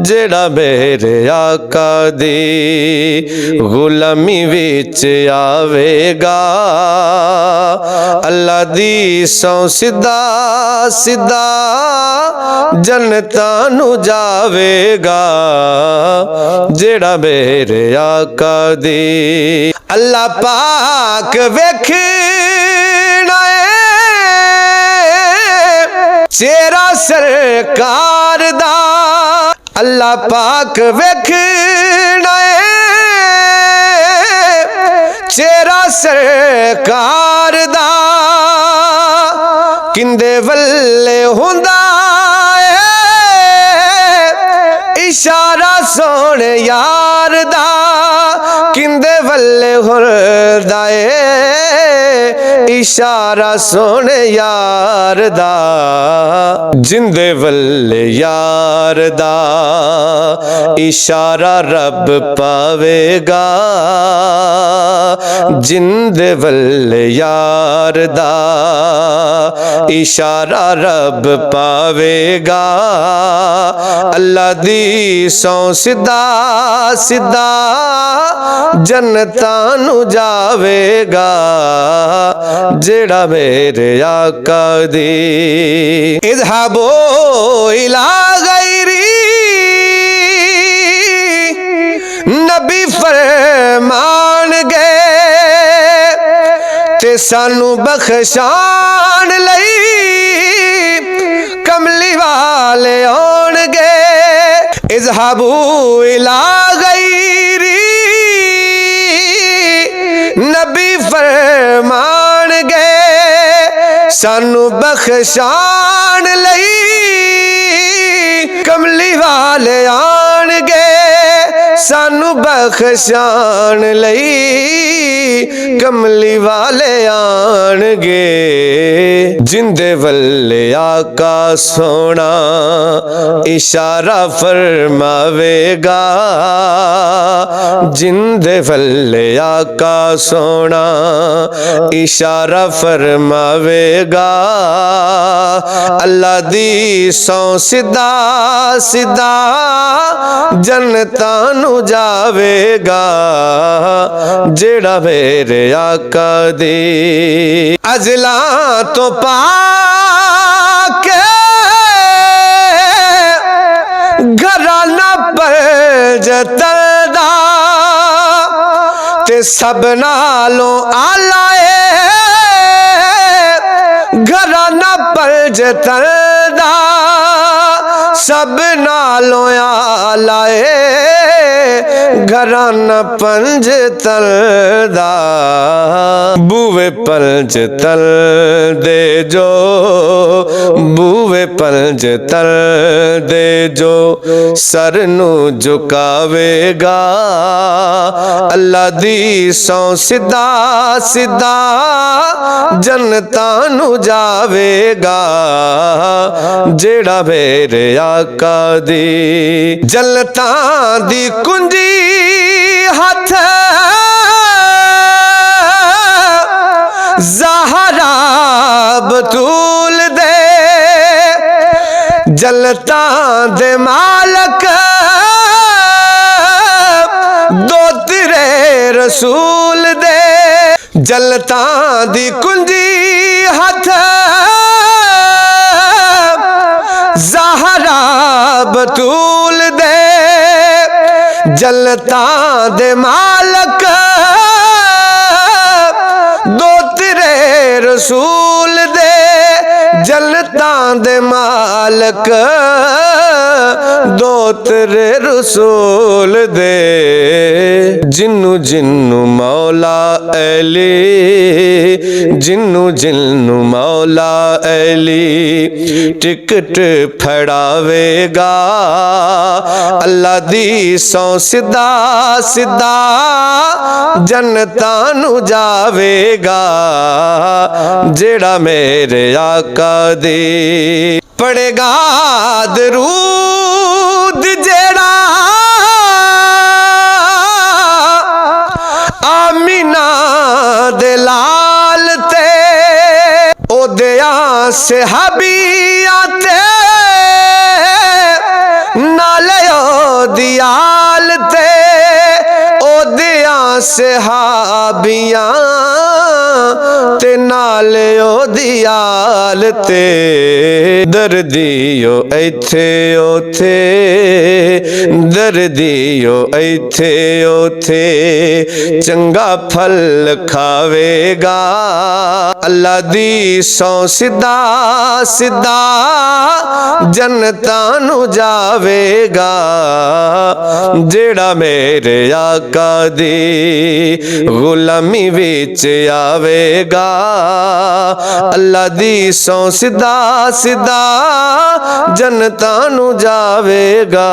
जेड़ा मेरे आका दी गुलामी विच आवेगा अल्लाह दी सौ सीधा सीधा जन्नतां नू जावेगा जेड़ा मेरे आका दी अल्लाह पाक वेखना चेहरा सरकार दा अल्लाह पाक वेखना चेहरा सरकार दा किंदे वल्ले हुंदा इशारा सोने यार दा किंदे वल्ले हुंदा इशारा सोने यार दा जिंदे वल्ले यार दा इशारा रब पावेगा जिंदे वल्ले यार दा इशारा रब पावेगा अल्लाह दी सौ सीधा सीधा जन्नतां नू जावेगा जेड़ा मेरे आका दी इज़हाबो इला गैरी नबी फरमान गए ते सानू बख्शान लई कमली वाले आउणगे इज़हाबू इला गैरी नबी फरमान गए सानू बख्शान लई कमली वाले आउणगे सानू बख्शान लई कमली वाले आउणगे जिंदे वल्ले आका सोना इशारा फरमावेगा जिंदे वल्ले आका सोना इशारा फरमावेगा अल्लाह दी सौ सीधा सीधा जन्नतां नू जावेगा जेड़ा मेरे आका दी अजला तो पाक घराना पर जतदा ते सब नालों आला घराना पर जतदा सब नालों आला घराना पंज तलदा बूवे पंज तल दे जो बूवे पंज तल दे जो सर नू झुकावेगा अल्लाह दी सौ सीधा सीधा जन्नतां नू जावेगा जेड़ा मेरे आका दी जन्नतां दी कुंजी हथ ज़हरा बतूल दे जन्नतां दे मालक दो तेरे रसूल दे जन्नतां दी कुंजी हथ ज़हरा बतूल दे जन्नतां दे मालक दो तेरे रसूल दे जन्नतां दे मालक दो तेरे रसूल दे जिन्नू जिन्नू मौला अली जिन्नू जिन्नू मौला अली टिकट फड़ावेगा अल्लाह दी सौ सीधा सीधा जन्नतां नू जावेगा जेड़ा मेरे आका दी पड़ेगा दरूद जेड़ा आमीना दे लाल ते ओदिया सहाबियां ते नाले ओदी आलते ओदियां सहाबियां ते नाल ओदी आलते दर्दियो इत्थे ओथे दर्दियो इत्थे ओथे चंगा फल खावेगा अल्लाह दी सौ सिद्धा सिद्धा जन्नतां नू जावेगा जेड़ा मेरे आका दी गुलामी विच आवेगा अल्लाह दी सौ सिद्धा सिद्धा जन्नतां नू जावेगा।